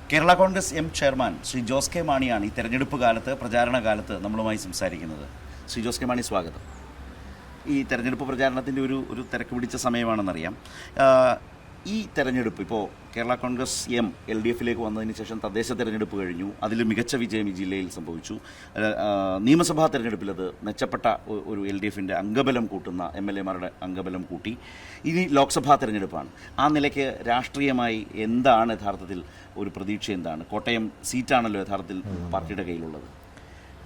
Kerala Congress M chairman Shri Jose K മാണിയാണ് ഈ തെരഞ്ഞെടുപ്പ് കാലത്ത്, പ്രചാരണ കാലത്ത് നമ്മളുമായി സംസാരിക്കുന്നത്. ശ്രീ ജോസ് കെ മാണി, സ്വാഗതം. ഈ തെരഞ്ഞെടുപ്പ് പ്രചാരണത്തിൻ്റെ ഒരു തിരക്ക് പിടിച്ച സമയമാണെന്നറിയാം. ഈ തെരഞ്ഞെടുപ്പ് ഇപ്പോൾ കേരള കോൺഗ്രസ് എം LDFിലേക്ക് വന്നതിന് ശേഷം തദ്ദേശ തെരഞ്ഞെടുപ്പ് കഴിഞ്ഞു. അതിൽ മികച്ച വിജയം ഈ ജില്ലയിൽ സംഭവിച്ചു. നിയമസഭാ തെരഞ്ഞെടുപ്പിൽ അത് മെച്ചപ്പെട്ട ഒരു LDFിൻ്റെ അംഗബലം കൂട്ടുന്ന MLA-മാരുടെ അംഗബലം കൂട്ടി. ഇനി ലോക്സഭാ തെരഞ്ഞെടുപ്പാണ്. ആ നിലയ്ക്ക് രാഷ്ട്രീയമായി എന്താണ് യഥാർത്ഥത്തിൽ ഒരു പ്രതീക്ഷ? എന്താണ്? കോട്ടയം സീറ്റാണല്ലോ യഥാർത്ഥത്തിൽ പാർട്ടിയുടെ കയ്യിലുള്ളത്.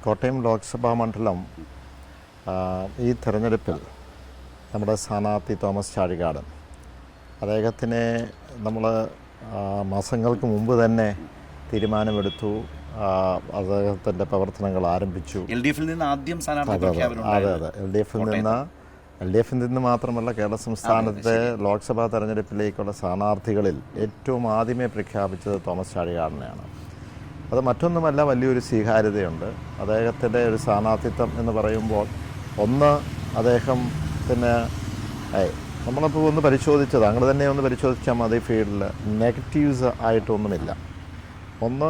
കോട്ടയം ലോക്സഭാ മണ്ഡലം ഈ തെരഞ്ഞെടുപ്പിൽ നമ്മുടെ സ്ഥാനാർത്ഥി തോമസ് ചാഴികാടൻ, അദ്ദേഹത്തിനെ നമ്മൾ മാസങ്ങൾക്ക് മുമ്പ് തന്നെ തീരുമാനമെടുത്തു. അദ്ദേഹത്തിൻ്റെ പ്രവർത്തനങ്ങൾ ആരംഭിച്ചു. LDFിൽ നിന്ന് ആദ്യം അതെ LDFിൽ നിന്ന് മാത്രമല്ല, കേരള സംസ്ഥാനത്തെ ലോക്സഭാ തെരഞ്ഞെടുപ്പിലേക്കുള്ള സ്ഥാനാർത്ഥികളിൽ ഏറ്റവും ആദ്യമേ പ്രഖ്യാപിച്ചത് തോമസ് ചാഴികാടനെയാണ്. അത് മറ്റൊന്നുമല്ല, വലിയൊരു സ്വീകാര്യതയുണ്ട്. അദ്ദേഹത്തിൻ്റെ ഒരു സ്ഥാനാർത്ഥിത്വം എന്ന് പറയുമ്പോൾ, ഒന്ന്, അദ്ദേഹത്തിന് നമ്മളിപ്പോൾ ഒന്ന് പരിശോധിച്ചത്, അങ്ങനെ തന്നെ ഒന്ന് പരിശോധിച്ചാൽ മതി, ഫീൽഡിൽ നെഗറ്റീവ്സ് ആയിട്ടൊന്നുമില്ല. ഒന്ന്,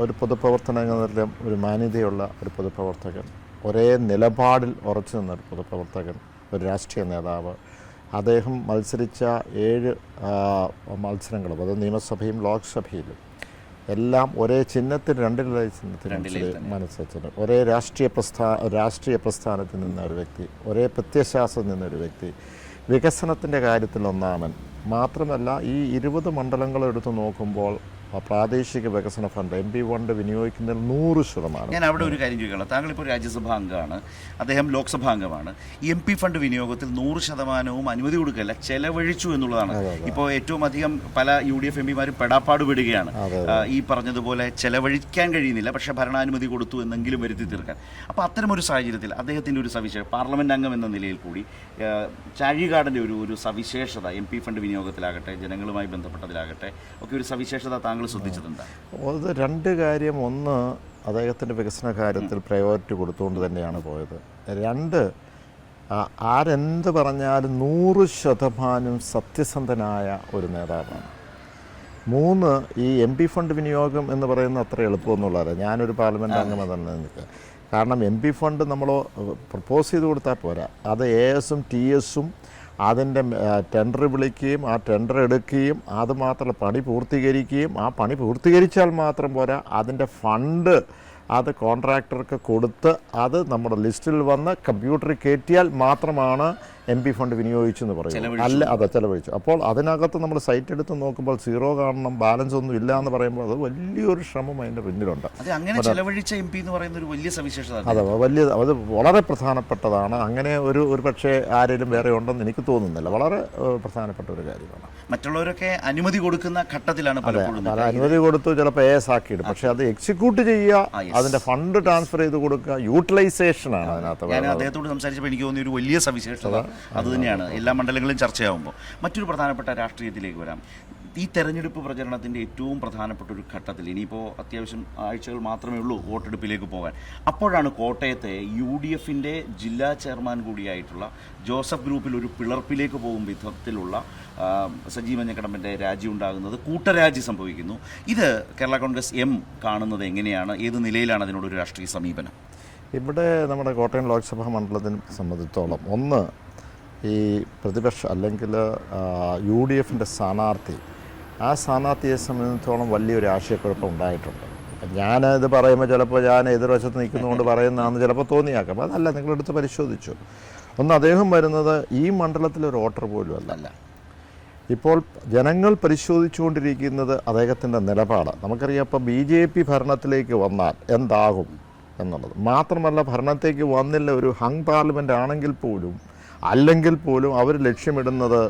ഒരു പൊതുപ്രവർത്തനങ്ങളിലും ഒരു മാന്യതയുള്ള ഒരു പൊതുപ്രവർത്തകൻ, ഒരേ നിലപാടിൽ ഉറച്ചു നിന്ന ഒരു പൊതുപ്രവർത്തകൻ, ഒരു രാഷ്ട്രീയ നേതാവ്. അദ്ദേഹം മത്സരിച്ച 7 മത്സരങ്ങളും, അത് നിയമസഭയും ലോക്സഭയിലും എല്ലാം ഒരേ ചിഹ്നത്തിൽ, 2 ചിഹ്നത്തിൽ മത്സരിച്ചത്. ഒരേ രാഷ്ട്രീയ പ്രസ്ഥാനത്തിൽ നിന്ന ഒരു വ്യക്തി, ഒരേ പ്രത്യയശാസ്ത്രത്തിൽ നിന്നൊരു വ്യക്തി, വികസനത്തിൻ്റെ കാര്യത്തിൽ ഒന്നാമൻ. മാത്രമല്ല, ഈ 20 മണ്ഡലങ്ങളെടുത്ത് നോക്കുമ്പോൾ പ്രാദേശിക വികസന ഫണ്ട് MP ഫണ്ട് വിനിയോഗിക്കുന്നതിൽ 100%. ഞാൻ അവിടെ ഒരു കാര്യം ചോദിക്കണം. താങ്കളിപ്പോൾ രാജ്യസഭാ അംഗമാണ്, അദ്ദേഹം ലോക്സഭാ അംഗമാണ്. MP ഫണ്ട് വിനിയോഗത്തിൽ 100% അനുമതി കൊടുക്കല്ല, ചെലവഴിച്ചു എന്നുള്ളതാണ്. ഇപ്പോൾ ഏറ്റവും അധികം പല UDF MPമാരും പെടാപ്പാട് വിടുകയാണ്. ഈ പറഞ്ഞതുപോലെ ചെലവഴിക്കാൻ കഴിയുന്നില്ല, പക്ഷേ ഭരണാനുമതി കൊടുത്തു എന്നെങ്കിലും വരുത്തി തീർക്കാൻ. അപ്പോൾ അത്തരമൊരു സാഹചര്യത്തിൽ അദ്ദേഹത്തിൻ്റെ ഒരു സവിശേഷത, പാർലമെൻറ്റ് അംഗം എന്ന നിലയിൽ കൂടി ചാഴികാടൻ്റെ ഒരു സവിശേഷത, MP ഫണ്ട് വിനിയോഗത്തിലാകട്ടെ, ജനങ്ങളുമായി ബന്ധപ്പെട്ടതിലാകട്ടെ ഒക്കെ ഒരു സവിശേഷത താങ്കൾ ശ്രദ്ധിച്ചിട്ടുണ്ട്? അത് 2 കാര്യം. ഒന്ന്, അദ്ദേഹത്തിൻ്റെ വികസന കാര്യത്തിൽ പ്രയോറിറ്റി കൊടുത്തുകൊണ്ട് തന്നെയാണ് പോയത്. 2, ആരെന്ത് പറഞ്ഞാലും 100% സത്യസന്ധനായ ഒരു നേതാവാണ്. 3, ഈ MP ഫണ്ട് വിനിയോഗം എന്ന് പറയുന്നത് അത്ര എളുപ്പമൊന്നുള്ളതല്ല. ഞാനൊരു പാർലമെൻറ്റ് അംഗം തന്നെ നിൽക്കുക. കാരണം MP ഫണ്ട് നമ്മൾ പ്രപ്പോസ് ചെയ്ത് കൊടുത്താൽ പോരാ, അത് ASഉം TSഉം അതിൻ്റെ ടെൻഡർ വിളിക്കുകയും ആ ടെൻഡർ എടുക്കുകയും അതുമാത്രമല്ല പണി പൂർത്തീകരിക്കുകയും, ആ പണി പൂർത്തീകരിച്ചാൽ മാത്രം പോരാ, അതിൻ്റെ ഫണ്ട് അത് കോൺട്രാക്ടർക്ക് കൊടുത്ത് അത് നമ്മുടെ ലിസ്റ്റിൽ വന്ന് കമ്പ്യൂട്ടറിൽ കയറ്റിയാൽ മാത്രമാണ് MP ഫണ്ട് വിനിയോഗിച്ചെന്ന് പറയും. ചെലവഴിച്ചു. അപ്പോൾ അതിനകത്ത് നമ്മൾ സൈറ്റ് എടുത്ത് നോക്കുമ്പോൾ 0 കാണണം, ബാലൻസ് ഒന്നും ഇല്ല എന്ന് പറയുമ്പോൾ അത് വലിയൊരു ശ്രമം അതിൻ്റെ പിന്നിലുണ്ട്. അത് വളരെ പ്രധാനപ്പെട്ടതാണ്. അങ്ങനെ ഒരു പക്ഷേ ആരെങ്കിലും വേറെ ഉണ്ടെന്ന് എനിക്ക് തോന്നുന്നില്ല. വളരെ പ്രധാനപ്പെട്ട ഒരു കാര്യമാണ്. മറ്റുള്ളവരൊക്കെ അനുമതി കൊടുക്കുന്ന ഘട്ടത്തിലാണ് അനുമതി കൊടുത്തു, ചിലപ്പോൾ AS ആക്കിയിടും. പക്ഷേ അത് എക്സിക്യൂട്ട് ചെയ്യുക, അതിൻ്റെ ഫണ്ട് ട്രാൻസ്ഫർ ചെയ്ത് കൊടുക്കുക, യൂട്ടിലൈസേഷനാണ് അതിനകത്ത്. ഞാൻ അദ്ദേഹത്തോട് സംസാരിച്ചപ്പോൾ എനിക്ക് തോന്നിയ ഒരു വലിയ സവിശേഷത അതുതന്നെയാണ്. എല്ലാ മണ്ഡലങ്ങളിലും ചർച്ചയാവുമ്പോൾ മറ്റൊരു പ്രധാനപ്പെട്ട രാഷ്ട്രീയത്തിലേക്ക് വരാം. ഈ തെരഞ്ഞെടുപ്പ് പ്രചരണത്തിൻ്റെ ഏറ്റവും പ്രധാനപ്പെട്ട ഒരു ഘട്ടത്തിൽ, ഇനിയിപ്പോൾ അത്യാവശ്യം ആഴ്ചകൾ മാത്രമേ ഉള്ളൂ വോട്ടെടുപ്പിലേക്ക് പോകാൻ, അപ്പോഴാണ് കോട്ടയത്തെ UDFിൻ്റെ ജില്ലാ ചെയർമാൻ കൂടിയായിട്ടുള്ള ജോസഫ് ഗ്രൂപ്പിൽ ഒരു പിളർപ്പിലേക്ക് പോകും വിധത്തിലുള്ള സജി മഞ്ഞക്കടമ്പൻ്റെ രാജി ഉണ്ടാകുന്നത്, കൂട്ടരാജി സംഭവിക്കുന്നു. ഇത് കേരള കോൺഗ്രസ് M കാണുന്നത് എങ്ങനെയാണ്? ഏത് നിലയിലാണ് അതിനോടൊരു രാഷ്ട്രീയ സമീപനം? ഇവിടെ നമ്മുടെ കോട്ടയം ലോക്സഭാ മണ്ഡലത്തിനെ സംബന്ധിച്ചോളം, ഒന്ന്, ഈ പ്രതിപക്ഷ അല്ലെങ്കിൽ UDFിൻ്റെ സ്ഥാനാർത്ഥി, ആ സ്ഥാനാർത്ഥിയെ സംബന്ധിച്ചിടത്തോളം വലിയൊരു ആശയക്കുഴപ്പം ഉണ്ടായിട്ടുണ്ട്. ഞാനിത് പറയുമ്പോൾ ചിലപ്പോൾ ഞാൻ എതിർവശത്ത് നിൽക്കുന്നതുകൊണ്ട് പറയുന്നതാണെന്ന് ചിലപ്പോൾ തോന്നിയാക്കാം. അതല്ല, നിങ്ങളെടുത്ത് പരിശോധിച്ചു. ഒന്ന്, അദ്ദേഹം വരുന്നത് ഈ മണ്ഡലത്തിലൊരു വോട്ടർ പോലും അല്ല. ഇപ്പോൾ ജനങ്ങൾ പരിശോധിച്ചുകൊണ്ടിരിക്കുന്നത് അദ്ദേഹത്തിൻ്റെ നിലപാട്. നമുക്കറിയാം, ഇപ്പോൾ BJP ഭരണത്തിലേക്ക് വന്നാൽ എന്താകും എന്നുള്ളത്. മാത്രമല്ല, ഭരണത്തേക്ക് വന്നില്ല, ഒരു ഹങ് പാർലമെൻ്റ് അല്ലെങ്കിൽ പോലും അവർ ലക്ഷ്യമിടുന്നത്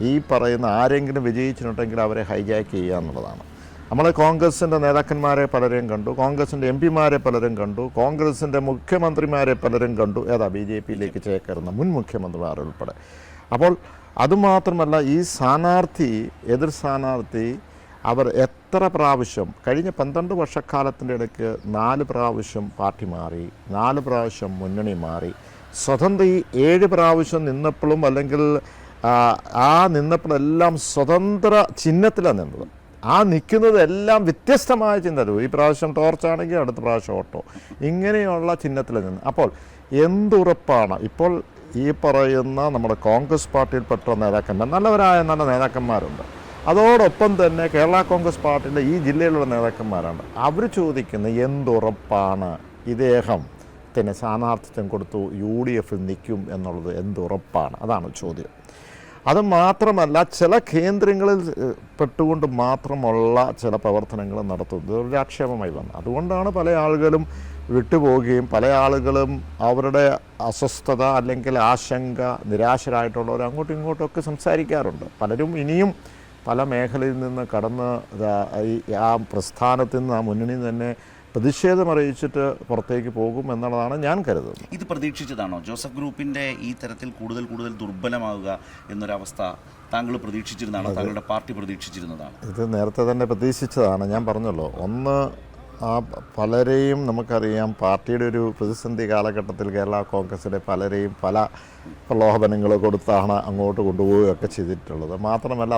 ഈ പറയുന്ന ആരെങ്കിലും വിജയിച്ചിട്ടുണ്ടെങ്കിൽ അവരെ ഹൈജാക്ക് ചെയ്യുക എന്നുള്ളതാണ്. നമ്മൾ കോൺഗ്രസിൻ്റെ നേതാക്കന്മാരെ പലരെയും കണ്ടു, കോൺഗ്രസിൻ്റെ MPമാരെ പലരും കണ്ടു, കോൺഗ്രസിൻ്റെ മുഖ്യമന്ത്രിമാരെ പലരും കണ്ടു, BJPയിലേക്ക് ചേക്കേറുന്ന മുൻ മുഖ്യമന്ത്രിമാർ ഉൾപ്പെടെ. അപ്പോൾ അതുമാത്രമല്ല, ഈ എതിർ സ്ഥാനാർത്ഥി അവർ എത്ര പ്രാവശ്യം കഴിഞ്ഞ 12 വർഷക്കാലത്തിൻ്റെ ഇടയ്ക്ക് 4 പ്രാവശ്യം പാർട്ടി മാറി, 4 പ്രാവശ്യം മുന്നണി മാറി. സ്വതന്ത്ര ഈ 7 പ്രാവശ്യം നിന്നപ്പോഴും അല്ലെങ്കിൽ ആ നിന്നപ്പോഴെല്ലാം സ്വതന്ത്ര ചിഹ്നത്തിലാണ് നിന്നത്. ആ നിൽക്കുന്നതെല്ലാം വ്യത്യസ്തമായ ചിന്തകൾ. ഈ പ്രാവശ്യം ടോർച്ചാണെങ്കിൽ അടുത്ത പ്രാവശ്യം ഓട്ടോ, ഇങ്ങനെയുള്ള ചിഹ്നത്തിൽ നിന്ന്. അപ്പോൾ എന്തുറപ്പാണ് ഇപ്പോൾ ഈ പറയുന്ന നമ്മുടെ കോൺഗ്രസ് പാർട്ടിയിൽപ്പെട്ട നേതാക്കന്മാർ, നല്ലവരായ നല്ല നേതാക്കന്മാരുണ്ട്, അതോടൊപ്പം തന്നെ കേരള കോൺഗ്രസ് പാർട്ടിയിലെ ഈ ജില്ലയിലുള്ള നേതാക്കന്മാരുണ്ട്. അവർ ചോദിക്കുന്ന എന്തുറപ്പാണ് ഇദ്ദേഹത്തിന് സ്ഥാനാർത്ഥിത്വം കൊടുത്തു UDF നിൽക്കും എന്നുള്ളത് എന്തുറപ്പാണ്? അതാണ് ചോദ്യം. അത് മാത്രമല്ല, ചില കേന്ദ്രങ്ങളിൽ പെട്ടുകൊണ്ട് മാത്രമുള്ള ചില പ്രവർത്തനങ്ങൾ നടത്തുന്നത് ഒരു ആക്ഷേപമായി വന്നു. അതുകൊണ്ടാണ് പല ആളുകളും വിട്ടുപോവുകയും പല ആളുകളും അവരുടെ അസ്വസ്ഥത അല്ലെങ്കിൽ ആശങ്ക, നിരാശരായിട്ടുള്ളവർ അങ്ങോട്ടും ഇങ്ങോട്ടുമൊക്കെ സംസാരിക്കാറുണ്ട്. പലരും ഇനിയും പല മേഖലയിൽ നിന്ന് കടന്ന് ആ പ്രസ്ഥാനത്തിൽ നിന്ന്, ആ മുന്നണിയിൽ തന്നെ പ്രതിഷേധം അറിയിച്ചിട്ട് പുറത്തേക്ക് പോകും എന്നുള്ളതാണ് ഞാൻ കരുതുന്നത്. ഇത് പ്രതീക്ഷിച്ചതാണോ? ജോസഫ് ഗ്രൂപ്പിൻ്റെ ഈ തരത്തിൽ കൂടുതൽ ദുർബലമാവുക എന്നൊരവസ്ഥ താങ്കൾ പ്രതീക്ഷിച്ചിരുന്നതാണോ? താങ്കളുടെ പാർട്ടി പ്രതീക്ഷിച്ചിരുന്നതാണ്? ഇത് നേരത്തെ തന്നെ പ്രതീക്ഷിച്ചതാണ്. ഞാൻ പറഞ്ഞല്ലോ, ഒന്ന് പലരെയും നമുക്കറിയാം, പാർട്ടിയുടെ ഒരു പ്രതിസന്ധി കാലഘട്ടത്തിൽ കേരള കോൺഗ്രസിലെ പലരെയും പല പ്രലോഭനങ്ങൾ കൊടുത്താണ് അങ്ങോട്ട് കൊണ്ടുപോവുകയൊക്കെ ചെയ്തിട്ടുള്ളത്. മാത്രമല്ല,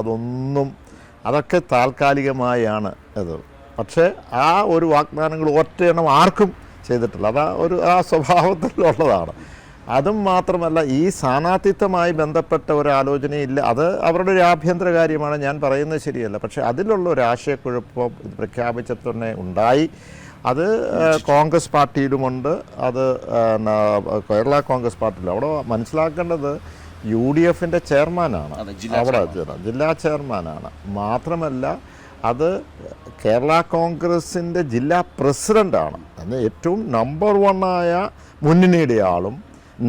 അതൊക്കെ താൽക്കാലികമായാണ് അത്. പക്ഷേ ആ ഒരു വാഗ്ദാനങ്ങൾ ഒറ്റയെണ്ണം ആർക്കും ചെയ്തിട്ടില്ല. ആ സ്വഭാവത്തിലുള്ളതാണ്. അതും മാത്രമല്ല, ഈ സ്ഥാനാർത്ഥിത്വമായി ബന്ധപ്പെട്ട ഒരു ആലോചനയില്ല. അത് അവരുടെ ഒരു ആഭ്യന്തര കാര്യമാണ്, ഞാൻ പറയുന്നത് ശരിയല്ല. പക്ഷേ അതിലുള്ള ഒരു ആശയക്കുഴപ്പം ഇത് പ്രഖ്യാപിച്ച തന്നെ ഉണ്ടായി. അത് കോൺഗ്രസ് പാർട്ടിയിലുമുണ്ട്, അത് കേരള കോൺഗ്രസ് പാർട്ടിയിലും. അവിടെ മനസ്സിലാക്കേണ്ടത് UDFൻ്റെ ചെയർമാനാണ്, അവിടെ ജില്ലാ ചെയർമാനാണ്. മാത്രമല്ല, അത് കേരള കോൺഗ്രസിൻ്റെ ജില്ലാ പ്രസിഡൻ്റാണ്. അന്ന് ഏറ്റവും നമ്പർ 1 മുന്നണിയുടെ ആളും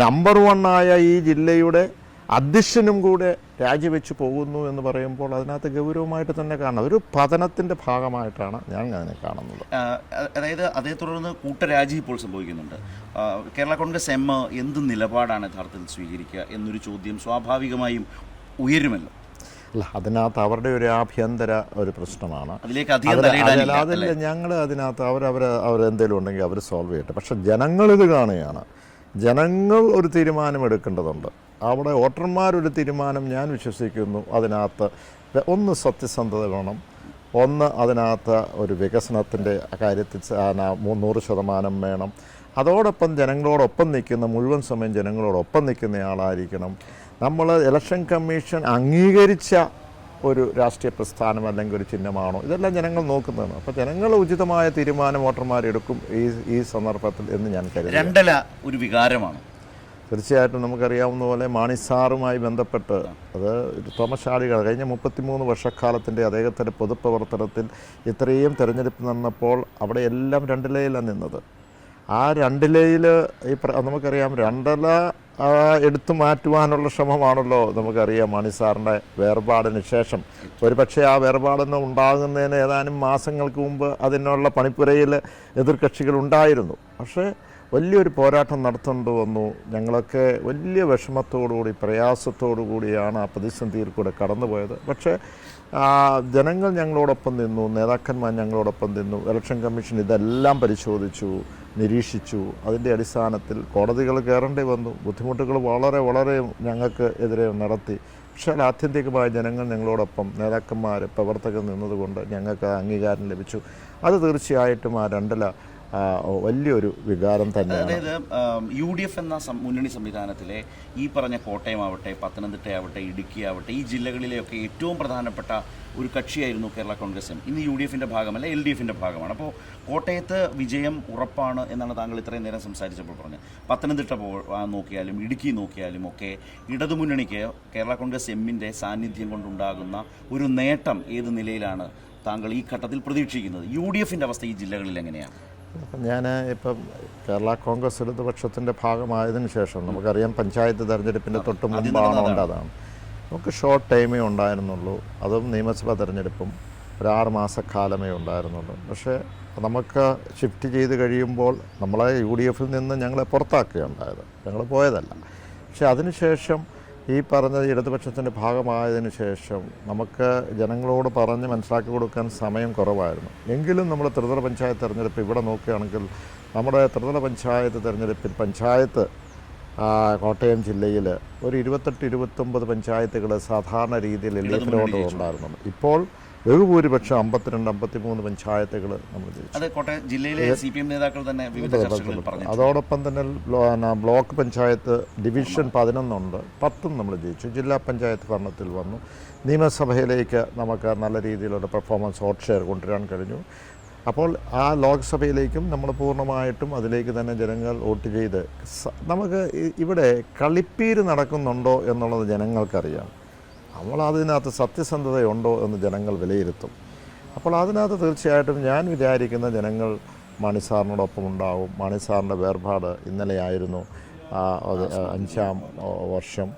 നമ്പർ 1 ഈ ജില്ലയുടെ അധ്യക്ഷനും കൂടെ രാജിവെച്ച് പോകുന്നു എന്ന് പറയുമ്പോൾ അതിനകത്ത് ഗൗരവമായിട്ട് തന്നെ കാണണം. ഒരു പതനത്തിൻ്റെ ഭാഗമായിട്ടാണ് ഞാൻ അതിനെ കാണുന്നത്. അതായത് അതേ തുടർന്ന് കൂട്ടരാജി ഇപ്പോൾ സംഭവിക്കുന്നുണ്ട്. കേരള കോൺഗ്രസ് എന്ത് നിലപാടാണ് യഥാർത്ഥത്തിൽ സ്വീകരിക്കുക എന്നൊരു ചോദ്യം സ്വാഭാവികമായും ഉയരുമല്ലോ. അല്ല, അതിനകത്ത് അവരുടെ ഒരു ആഭ്യന്തര ഒരു പ്രശ്നമാണ്. അതില്ല, ഞങ്ങൾ അതിനകത്ത് അവരെന്തെങ്കിലും ഉണ്ടെങ്കിൽ അവർ സോൾവ് ചെയ്യട്ടെ. പക്ഷെ ജനങ്ങളിത് കാണുകയാണ്. ജനങ്ങൾ ഒരു തീരുമാനമെടുക്കേണ്ടതുണ്ട്. അവിടെ വോട്ടർമാരൊരു തീരുമാനം, ഞാൻ വിശ്വസിക്കുന്നു, അതിനകത്ത് ഒന്ന് സത്യസന്ധത വേണം, ഒന്ന് അതിനകത്ത് ഒരു വികസനത്തിൻ്റെ കാര്യത്തിൽ 100% വേണം. അതോടൊപ്പം ജനങ്ങളോടൊപ്പം നിൽക്കുന്ന, മുഴുവൻ സമയം ജനങ്ങളോടൊപ്പം നിൽക്കുന്നയാളായിരിക്കണം. നമ്മൾ ഇലക്ഷൻ കമ്മീഷൻ അംഗീകരിച്ച ഒരു രാഷ്ട്രീയ പ്രസ്ഥാനം അല്ലെങ്കിൽ ഒരു ചിഹ്നമാണോ, ഇതെല്ലാം ജനങ്ങൾ നോക്കുന്നതാണ്. അപ്പോൾ ജനങ്ങൾ ഉചിതമായ തീരുമാനം വോട്ടർമാരെടുക്കും ഈ സന്ദർഭത്തിൽ എന്ന് ഞാൻ കരുതുന്നു. രണ്ടല ഒരു വികാരമാണ്. തീർച്ചയായിട്ടും നമുക്കറിയാവുന്ന പോലെ മാണി സാറുമായി ബന്ധപ്പെട്ട്, അത് തോമസ് ചാഴികാടൻ കഴിഞ്ഞ 33 വർഷക്കാലത്തിൻ്റെ അദ്ദേഹത്തിൻ്റെ പൊതുപ്രവർത്തനത്തിൽ ഇത്രയും തിരഞ്ഞെടുപ്പ് നടന്നപ്പോൾ അവിടെ എല്ലാം രണ്ടിലയിലാണ് നിന്നത്. ആ രണ്ടിലയിൽ നമുക്കറിയാം, രണ്ടല എടുത്തു മാറ്റുവാനുള്ള ശ്രമമാണല്ലോ നമുക്കറിയാം മാണി സാറിൻ്റെ വേർപാടിന് ശേഷം. ഒരു പക്ഷേ ആ വേർപാടെന്ന് ഉണ്ടാകുന്നതിന് ഏതാനും മാസങ്ങൾക്ക് മുമ്പ് അതിനുള്ള പണിപ്പുരയിൽ എതിർകക്ഷികൾ ഉണ്ടായിരുന്നു. പക്ഷേ വലിയൊരു പോരാട്ടം നടത്തേണ്ടി വന്നു. ഞങ്ങളൊക്കെ വലിയ വിഷമത്തോടുകൂടി, പ്രയാസത്തോടു കൂടിയാണ് ആ പ്രതിസന്ധിയിൽ കൂടെ കടന്നുപോയത്. പക്ഷേ ജനങ്ങൾ ഞങ്ങളോടൊപ്പം നിന്നു, നേതാക്കന്മാർ ഞങ്ങളോടൊപ്പം നിന്നു. ഇലക്ഷൻ കമ്മീഷൻ ഇതെല്ലാം പരിശോധിച്ചു, നിരീക്ഷിച്ചു. അതിൻ്റെ അടിസ്ഥാനത്തിൽ കോടതികൾ കയറേണ്ടി വന്നു. ബുദ്ധിമുട്ടുകൾ വളരെ ഞങ്ങൾക്ക് എതിരെ നടത്തി. പക്ഷേ ആത്യന്തികമായി ജനങ്ങൾ ഞങ്ങളോടൊപ്പം, നേതാക്കന്മാർ, പ്രവർത്തകർ നിന്നതുകൊണ്ട് ഞങ്ങൾക്ക് അംഗീകാരം ലഭിച്ചു. അത് തീർച്ചയായിട്ടും ആ രണ്ടില വലിയൊരു വികാരം തന്നെയാണ്. അതായത് UDF എന്ന മുന്നണി സംവിധാനത്തിലെ ഈ പറഞ്ഞ കോട്ടയമാവട്ടെ, പത്തനംതിട്ടയാവട്ടെ, ഇടുക്കിയാവട്ടെ, ഈ ജില്ലകളിലെയൊക്കെ ഏറ്റവും പ്രധാനപ്പെട്ട ഒരു കക്ഷിയായിരുന്നു കേരള കോൺഗ്രസ്. ഇന്ന് UDFൻ്റെ ഭാഗമല്ല, LDFൻ്റെ ഭാഗമാണ്. അപ്പോൾ കോട്ടയത്ത് വിജയം ഉറപ്പാണ് എന്നാണ് താങ്കൾ ഇത്രയും നേരം സംസാരിച്ചപ്പോൾ പറഞ്ഞത്. പത്തനംതിട്ട നോക്കിയാലും ഇടുക്കി നോക്കിയാലും ഒക്കെ ഇടതുമുന്നണിക്ക് കേരള കോൺഗ്രസ് എമ്മിൻ്റെ സാന്നിധ്യം കൊണ്ടുണ്ടാകുന്ന ഒരു നേട്ടം ഏത് നിലയിലാണ് താങ്കൾ ഈ ഘട്ടത്തിൽ പ്രതീക്ഷിക്കുന്നത്? UDFൻ്റെ അവസ്ഥ ഈ ജില്ലകളിൽ എങ്ങനെയാണ്? ഞാൻ ഇപ്പം കേരള കോൺഗ്രസ് ഇടതുപക്ഷത്തിൻ്റെ ഭാഗമായതിനു ശേഷം, നമുക്കറിയാം പഞ്ചായത്ത് തെരഞ്ഞെടുപ്പിൻ്റെ തൊട്ട് മുമ്പാണ് ഉണ്ടാതാണ്. നമുക്ക് ഷോർട്ട് ടൈമേ ഉണ്ടായിരുന്നുള്ളൂ. അതും നിയമസഭാ തെരഞ്ഞെടുപ്പും ഒരു 6 മാസക്കാലമേ ഉണ്ടായിരുന്നുള്ളൂ. പക്ഷേ നമുക്ക് ഷിഫ്റ്റ് ചെയ്ത് കഴിയുമ്പോൾ നമ്മളെ UDFിൽ നിന്ന് ഞങ്ങളെ പുറത്താക്കുകയുണ്ടായത്. ഞങ്ങൾ പോയതല്ല. പക്ഷേ അതിനുശേഷം ഈ പറഞ്ഞ ഇടതുപക്ഷത്തിൻ്റെ ഭാഗമായതിനു ശേഷം നമുക്ക് ജനങ്ങളോട് പറഞ്ഞ് മനസ്സിലാക്കി കൊടുക്കാൻ സമയം കുറവായിരുന്നു. എങ്കിലും നമ്മൾ ത്രിതല പഞ്ചായത്ത് തെരഞ്ഞെടുപ്പ് ഇവിടെ നോക്കുകയാണെങ്കിൽ, നമ്മുടെ ത്രിതല പഞ്ചായത്ത് തെരഞ്ഞെടുപ്പിൽ പഞ്ചായത്ത് കോട്ടയം ജില്ലയിൽ ഒരു 28-29 പഞ്ചായത്തുകൾ സാധാരണ രീതിയിൽ LDFിലോട്ട് ഉണ്ടായിരുന്നുണ്ട്. ഇപ്പോൾ ബഹുഭൂരിപക്ഷം 52-53 പഞ്ചായത്തുകൾ നമ്മൾ ജയിച്ചു. അത് കോട്ടയം ജില്ലയിലെ CPM നേതാക്കൾ തന്നെ വിവിധ ചർച്ചകളിൽ പറഞ്ഞു. അതോടൊപ്പം തന്നെ ബ്ലോക്ക് പഞ്ചായത്ത് ഡിവിഷൻ 11 ഉണ്ട്, 10 നമ്മൾ ജയിച്ചു. ജില്ലാ പഞ്ചായത്ത് ഭരണത്തിൽ വന്നു. നിയമസഭയിലേക്ക് നമുക്ക് നല്ല രീതിയിലുള്ള പെർഫോമൻസ് വോട്ട് ഷെയർ കൊണ്ടുവരാൻ കഴിഞ്ഞു. അപ്പോൾ ആ ലോക്സഭയിലേക്കും നമ്മൾ പൂർണ്ണമായിട്ടും അതിലേക്ക് തന്നെ ജനങ്ങൾ വോട്ട് ചെയ്ത് നമുക്ക് ഇവിടെ കളിപ്പീര് നടക്കുന്നുണ്ടോ എന്നുള്ളത് ജനങ്ങൾക്കറിയാം. നമ്മൾ അതിനകത്ത് സത്യസന്ധതയുണ്ടോ എന്ന് ജനങ്ങൾ വിലയിരുത്തും. അപ്പോൾ അതിനകത്ത് തീർച്ചയായിട്ടും ഞാൻ വിചാരിക്കുന്ന ജനങ്ങൾ മാണി സാറിനോടൊപ്പം ഉണ്ടാവും. മാണി സാറിൻ്റെ വേർപാട് ഇന്നലെയായിരുന്നു, 5ാം വർഷം.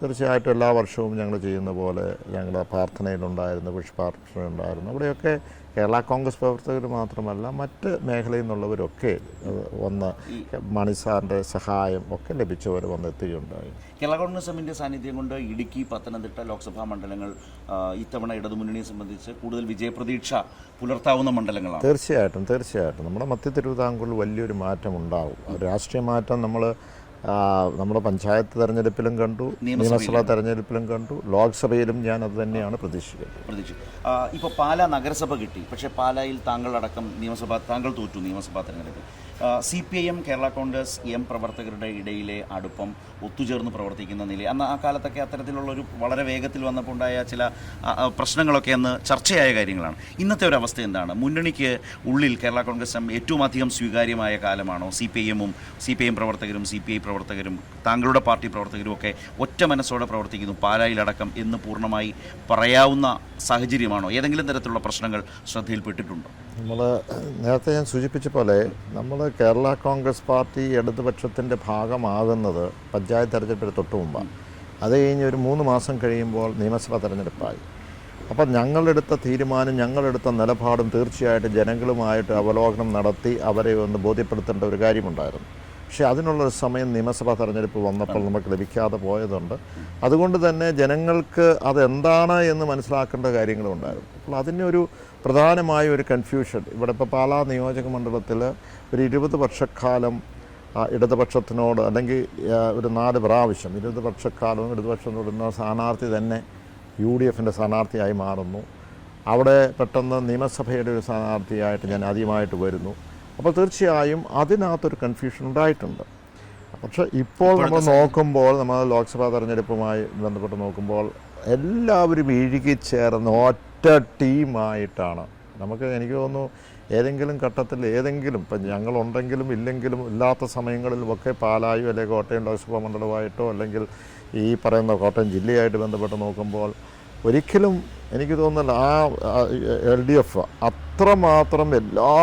തീർച്ചയായിട്ടും എല്ലാ വർഷവും ഞങ്ങൾ ചെയ്യുന്ന പോലെ ഞങ്ങൾ പ്രാർത്ഥനയിലുണ്ടായിരുന്നു, പുഷ്പാർച്ചനയുണ്ടായിരുന്നു. അവിടെയൊക്കെ കേരള കോൺഗ്രസ് പ്രവർത്തകർ മാത്രമല്ല മറ്റ് മേഖലയിൽ നിന്നുള്ളവരൊക്കെ വന്ന് മാണി സാറിൻ്റെ സഹായം ഒക്കെ ലഭിച്ചവർ വന്നെത്തുകയുണ്ടായി. കേരള കോൺഗ്രസ് എമ്മിൻ്റെ സാന്നിധ്യം കൊണ്ട് ഇടുക്കി, പത്തനംതിട്ട ലോക്സഭാ മണ്ഡലങ്ങൾ ഇത്തവണ ഇടതുമുന്നണിയെ സംബന്ധിച്ച് കൂടുതൽ വിജയപ്രതീക്ഷ പുലർത്താവുന്ന മണ്ഡലങ്ങളാണ്. തീർച്ചയായിട്ടും നമ്മുടെ മധ്യ തിരുവിതാംകൂറിൽ വലിയൊരു മാറ്റം ഉണ്ടാവും. രാഷ്ട്രീയ മാറ്റം നമ്മുടെ പഞ്ചായത്ത് തെരഞ്ഞെടുപ്പിലും കണ്ടു, നിയമസഭാ തെരഞ്ഞെടുപ്പിലും കണ്ടു, ലോക്സഭയിലും ഞാൻ അത് തന്നെയാണ് പ്രതീക്ഷിക്കുന്നത്. ഇപ്പോൾ പാലാ നഗരസഭ കിട്ടി, പക്ഷേ പാലായിൽ താങ്കൾ തോറ്റു നിയമസഭാ തെരഞ്ഞെടുപ്പിൽ. CPIM കേരള കോൺഗ്രസ് പ്രവർത്തകരുടെ ഇടയിലെ അടുപ്പം, ഒത്തുചേർന്ന് പ്രവർത്തിക്കുന്ന നില, അന്ന് ആ കാലത്തൊക്കെ അത്തരത്തിലുള്ളൊരു വളരെ വേഗത്തിൽ വന്നപ്പോൾ ഉണ്ടായ ചില പ്രശ്നങ്ങളൊക്കെ അന്ന് ചർച്ചയായ കാര്യങ്ങളാണ്. ഇന്നത്തെ ഒരു അവസ്ഥ എന്താണ്? മുന്നണിക്ക് ഉള്ളിൽ കേരള കോൺഗ്രസ് ഏറ്റവും അധികം സ്വീകാര്യമായ കാലമാണോ? CPIM പ്രവർത്തകരും CPI പ്രവർത്തകരും താങ്കളുടെ പാർട്ടി പ്രവർത്തകരും ഒക്കെ ഒറ്റ മനസ്സോടെ പ്രവർത്തിക്കുന്നു പാലായിലടക്കം എന്ന് പൂർണ്ണമായി പറയാവുന്ന സാഹചര്യമാണോ? ഏതെങ്കിലും തരത്തിലുള്ള പ്രശ്നങ്ങൾ ശ്രദ്ധയിൽപ്പെട്ടിട്ടുണ്ടോ? നമ്മൾ നേരത്തെ ഞാൻ സൂചിപ്പിച്ച പോലെ നമ്മൾ കേരള കോൺഗ്രസ് പാർട്ടി ഇടതുപക്ഷത്തിൻ്റെ ഭാഗമാകുന്നത് പഞ്ചായത്ത് തെരഞ്ഞെടുപ്പിന് തൊട്ട് മുമ്പാണ്. അത് കഴിഞ്ഞ് ഒരു 3 മാസം കഴിയുമ്പോൾ നിയമസഭാ തെരഞ്ഞെടുപ്പായി. അപ്പം ഞങ്ങളെടുത്ത തീരുമാനം, ഞങ്ങളെടുത്ത നിലപാടും തീർച്ചയായിട്ടും ജനങ്ങളുമായിട്ട് അവലോകനം നടത്തി അവരെ ഒന്ന് ബോധ്യപ്പെടുത്തേണ്ട ഒരു കാര്യമുണ്ടായിരുന്നു. പക്ഷേ അതിനുള്ളൊരു സമയം നിയമസഭാ തെരഞ്ഞെടുപ്പ് വന്നപ്പോൾ നമുക്ക് ലഭിക്കാതെ പോയതുണ്ട്. അതുകൊണ്ട് തന്നെ ജനങ്ങൾക്ക് അതെന്താണ് എന്ന് മനസ്സിലാക്കേണ്ട കാര്യങ്ങളുണ്ടായിരുന്നു. അപ്പോൾ അതിനൊരു പ്രധാനമായ ഒരു കൺഫ്യൂഷൻ ഇവിടെ ഇപ്പോൾ പാലാ നിയോജക മണ്ഡലത്തിൽ ഒരു 20 വർഷക്കാലം ഇടതുപക്ഷത്തിനോട് അല്ലെങ്കിൽ ഒരു 4 പ്രാവശ്യം 20 വർഷക്കാലവും ഇടതുപക്ഷത്തിനോടുന്ന സ്ഥാനാർത്ഥി തന്നെ UDFൻ്റെ സ്ഥാനാർത്ഥിയായി മാറുന്നു. അവിടെ പെട്ടെന്ന് നിയമസഭയുടെ ഒരു സ്ഥാനാർത്ഥിയായിട്ട് ഞാൻ ആദ്യമായിട്ട് വരുന്നു. അപ്പോൾ തീർച്ചയായും അതിനകത്തൊരു കൺഫ്യൂഷൻ ഉണ്ടായിട്ടുണ്ട്. പക്ഷേ ഇപ്പോൾ നമ്മൾ നോക്കുമ്പോൾ, നമ്മൾ ലോക്സഭാ തെരഞ്ഞെടുപ്പുമായി ബന്ധപ്പെട്ട് നോക്കുമ്പോൾ എല്ലാവരും ഇഴുകിച്ചേർന്ന് ഒറ്റ ടീമായിട്ടാണ്. എനിക്ക് തോന്നുന്നു ഏതെങ്കിലും ഘട്ടത്തിൽ ഇപ്പം ഞങ്ങളുണ്ടെങ്കിലും ഇല്ലെങ്കിലും ഇല്ലാത്ത സമയങ്ങളിലുമൊക്കെ പാലായും അല്ലെങ്കിൽ കോട്ടയം ലോക്സഭാ മണ്ഡലമായിട്ടോ അല്ലെങ്കിൽ ഈ പറയുന്ന കോട്ടയം ജില്ലയായിട്ട് ബന്ധപ്പെട്ട് നോക്കുമ്പോൾ ഒരിക്കലും എനിക്ക് തോന്നുന്നില്ല LDF അത്രമാത്രം എല്ലാ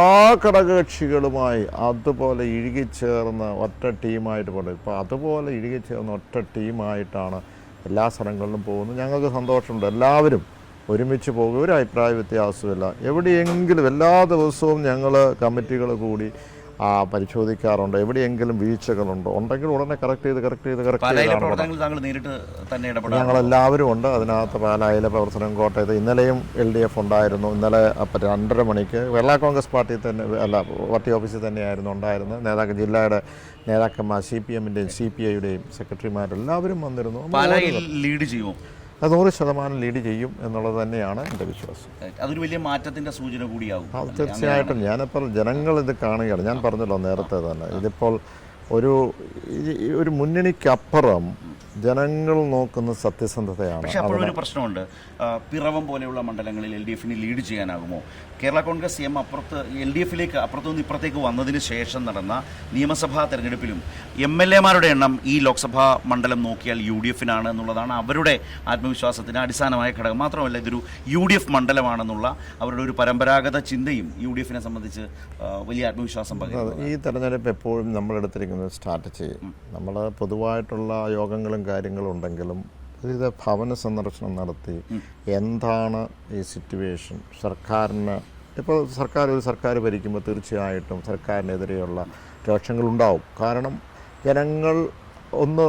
ഘടകകക്ഷികളുമായി അതുപോലെ ഇഴുകിച്ചേർന്ന് ഒറ്റ ടീമായിട്ട് പോകുന്നത്. ഇപ്പോൾ അതുപോലെ ഇഴുകിച്ചേർന്ന് ഒറ്റ ടീമായിട്ടാണ് എല്ലാ സ്ഥലങ്ങളിലും പോകുന്നത്. ഞങ്ങൾക്ക് സന്തോഷമുണ്ട്. എല്ലാവരും ഒരുമിച്ച് പോകുക, ഒരു അഭിപ്രായ വ്യത്യാസമില്ല. എവിടെയെങ്കിലും എല്ലാ ദിവസവും ഞങ്ങൾ കമ്മിറ്റികൾ കൂടി പരിശോധിക്കാറുണ്ട്. എവിടെയെങ്കിലും വീഴ്ചകളുണ്ടോ, ഉണ്ടെങ്കിൽ ഉടനെ കറക്റ്റ് ചെയ്ത് ഞങ്ങളെല്ലാവരും ഉണ്ട് അതിനകത്ത്. പാലായിലെ പ്രവർത്തനം, കോട്ടയത്ത് ഇന്നലെയും LDF ഉണ്ടായിരുന്നു. ഇന്നലെ 2:30 മണിക്ക് കേരള കോൺഗ്രസ് പാർട്ടി ഓഫീസിൽ തന്നെയായിരുന്നു ഉണ്ടായിരുന്നത്. ജില്ലയുടെ നേതാക്കന്മാർ, CPMൻ്റെയും CPIയുടെയും സെക്രട്ടറിമാരെല്ലാവരും വന്നിരുന്നു. ലീഡ് ചെയ്യുമോ? 100% ലീഡ് ചെയ്യും എന്നുള്ളത് തന്നെയാണ് എൻ്റെ വിശ്വാസം. അതൊരു വലിയ മാറ്റത്തിൻ്റെ സൂചന കൂടിയാകും. അത് തീർച്ചയായിട്ടും. ഞാനിപ്പോൾ ജനങ്ങൾ ഇത് കാണുകയാണ്. ഞാൻ പറഞ്ഞല്ലോ നേരത്തെ തന്നെ, ഇതിപ്പോൾ ഒരു മുന്നണിക്കപ്പുറം ജനങ്ങൾ നോക്കുന്ന സത്യസന്ധതയാണ്. പക്ഷേ അപ്പോഴൊരു പ്രശ്നമുണ്ട്. പിറവം പോലെയുള്ള മണ്ഡലങ്ങളിൽ LDFന് ലീഡ് ചെയ്യാനാകുമോ? കേരള കോൺഗ്രസ് LDFിലേക്ക് അപ്പുറത്തുനിന്ന് ഇപ്പുറത്തേക്ക് വന്നതിന് ശേഷം നടന്ന നിയമസഭാ തെരഞ്ഞെടുപ്പിലും MLAമാരുടെ എണ്ണം ഈ ലോക്സഭാ മണ്ഡലം നോക്കിയാൽ UDFനാണ് എന്നുള്ളതാണ് അവരുടെ ആത്മവിശ്വാസത്തിന് അടിസ്ഥാനമായ ഘടകം. മാത്രമല്ല ഇതൊരു UDF മണ്ഡലമാണെന്നുള്ള അവരുടെ ഒരു പരമ്പരാഗത ചിന്തയും UDFനെ സംബന്ധിച്ച് വലിയ ആത്മവിശ്വാസം പകരുന്നു. ഈ തെരഞ്ഞെടുപ്പ് എപ്പോഴും നമ്മളെടുത്തിരിക്കുന്ന സ്ട്രാറ്റജി, നമ്മൾ പൊതുവായിട്ടുള്ള യോഗങ്ങളും കാര്യങ്ങളും ഉണ്ടെങ്കിലും ഇത് ഭവന സന്ദർശനം നടത്തി എന്താണ് ഈ സിറ്റുവേഷൻ, സർക്കാരിന് ഇപ്പോൾ സർക്കാർ ഭരിക്കുമ്പോൾ തീർച്ചയായിട്ടും സർക്കാരിനെതിരെയുള്ള രോഷങ്ങളുണ്ടാവും. കാരണം ജനങ്ങൾ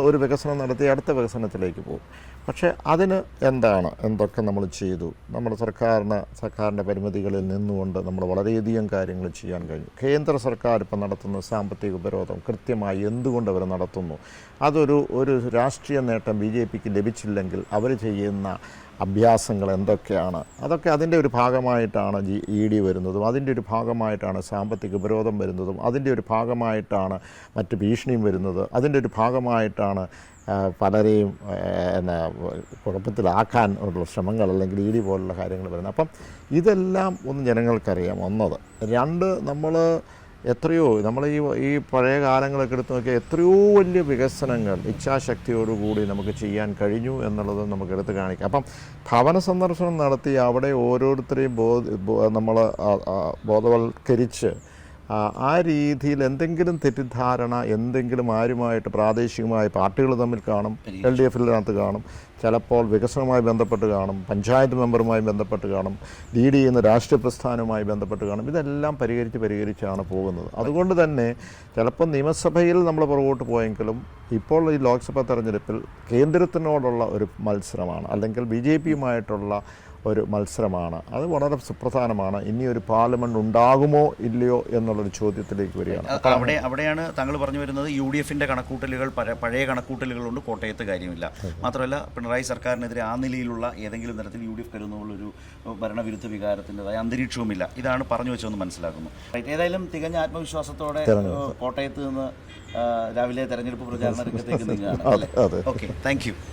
ഒരു വികസനം നടത്തി അടുത്ത വികസനത്തിലേക്ക് പോകും. പക്ഷേ അതിന് എന്തൊക്കെ നമ്മൾ ചെയ്തു, നമ്മുടെ സർക്കാരിൻ്റെ പരിമിതികളിൽ നിന്നുകൊണ്ട് നമ്മൾ വളരെയധികം കാര്യങ്ങൾ ചെയ്യാൻ കഴിഞ്ഞു. കേന്ദ്ര സർക്കാർ ഇപ്പം നടത്തുന്ന സാമ്പത്തിക ഉപരോധം കൃത്യമായി എന്തുകൊണ്ട് അവർ നടത്തുന്നു, ഒരു രാഷ്ട്രീയ നേട്ടം BJPക്ക് ലഭിച്ചില്ലെങ്കിൽ അവർ ചെയ്യുന്ന അഭ്യാസങ്ങൾ എന്തൊക്കെയാണ്, അതൊക്കെ അതിൻ്റെ ഒരു ഭാഗമായിട്ടാണ് ED വരുന്നതും, അതിൻ്റെ ഒരു ഭാഗമായിട്ടാണ് സാമ്പത്തിക ഉപരോധം വരുന്നതും, അതിൻ്റെ ഒരു ഭാഗമായിട്ടാണ് മറ്റ് ഭീഷണിയും വരുന്നത്, അതിൻ്റെ ഒരു ഭാഗമായിട്ടാണ് പലരെയും കുഴപ്പത്തിലാക്കാൻ ഉള്ള ശ്രമങ്ങൾ അല്ലെങ്കിൽ ED പോലുള്ള കാര്യങ്ങൾ വരുന്നത്. അപ്പം ഇതെല്ലാം ഒന്ന് ജനങ്ങൾക്കറിയാം, ഒന്നത്. രണ്ട്, നമ്മൾ ഈ പഴയ കാലങ്ങളൊക്കെ എടുത്ത് നോക്കിയാൽ എത്രയോ വലിയ വികസനങ്ങൾ ഇച്ഛാശക്തിയോടുകൂടി നമുക്ക് ചെയ്യാൻ കഴിഞ്ഞു എന്നുള്ളത് നമുക്ക് എടുത്ത് കാണിക്കാം. അപ്പം ഭവന സന്ദർശനം നടത്തി അവിടെ ഓരോരുത്തരെയും നമ്മൾ ബോധവൽക്കരിച്ച് ആ രീതിയിൽ എന്തെങ്കിലും തെറ്റിദ്ധാരണ എന്തെങ്കിലും ആരുമായിട്ട് പ്രാദേശികമായ പാർട്ടികൾ തമ്മിൽ കാണും, LDFിനകത്ത് കാണും, ചിലപ്പോൾ വികസനവുമായി ബന്ധപ്പെട്ട് കാണും, പഞ്ചായത്ത് മെമ്പറുമായി ബന്ധപ്പെട്ട് കാണും, ലീഡ് ചെയ്യുന്ന രാഷ്ട്രീയ പ്രസ്ഥാനവുമായി ബന്ധപ്പെട്ട് കാണും. ഇതെല്ലാം പരിഹരിച്ചാണ് പോകുന്നത്. അതുകൊണ്ട് തന്നെ ചിലപ്പോൾ നിയമസഭയിൽ നമ്മൾ പുറകോട്ട് പോയെങ്കിലും ഇപ്പോൾ ഈ ലോക്സഭാ തെരഞ്ഞെടുപ്പിൽ കേന്ദ്രത്തിനോടുള്ള ഒരു മത്സരമാണ്, അല്ലെങ്കിൽ BJPയുമായിട്ടുള്ള ഒരു മത്സരമാണ്. അത് വളരെ സുപ്രധാനമാണ്. ഇനി ഒരു പാർലമെന്റ് ഉണ്ടാകുമോ ഇല്ലയോ എന്നുള്ളൊരു ചോദ്യത്തിലേക്ക് വരികയാണ്. അവിടെയാണ് താങ്കൾ പറഞ്ഞു വരുന്നത് UDFിൻ്റെ കണക്കൂട്ടലുകൾ പഴയ കണക്കൂട്ടലുകളുണ്ട്, കോട്ടയത്ത് കാര്യമില്ല. മാത്രമല്ല പിണറായി സർക്കാരിനെതിരെ ആ നിലയിലുള്ള ഏതെങ്കിലും തരത്തിൽ UDF കരുതുന്നുള്ളൊരു ഭരണവിരുദ്ധ വികാരത്തിൻ്റെതായ അന്തരീക്ഷവുമില്ല. ഇതാണ് പറഞ്ഞു വെച്ചതെന്ന് മനസ്സിലാക്കുന്നു. ഏതായാലും തികഞ്ഞ ആത്മവിശ്വാസത്തോടെ കോട്ടയത്ത് നിന്ന് രാവിലെ തെരഞ്ഞെടുപ്പ് പ്രചാരണ രംഗത്തേക്ക് നീങ്ങുകയാണ്. Okay, thank you.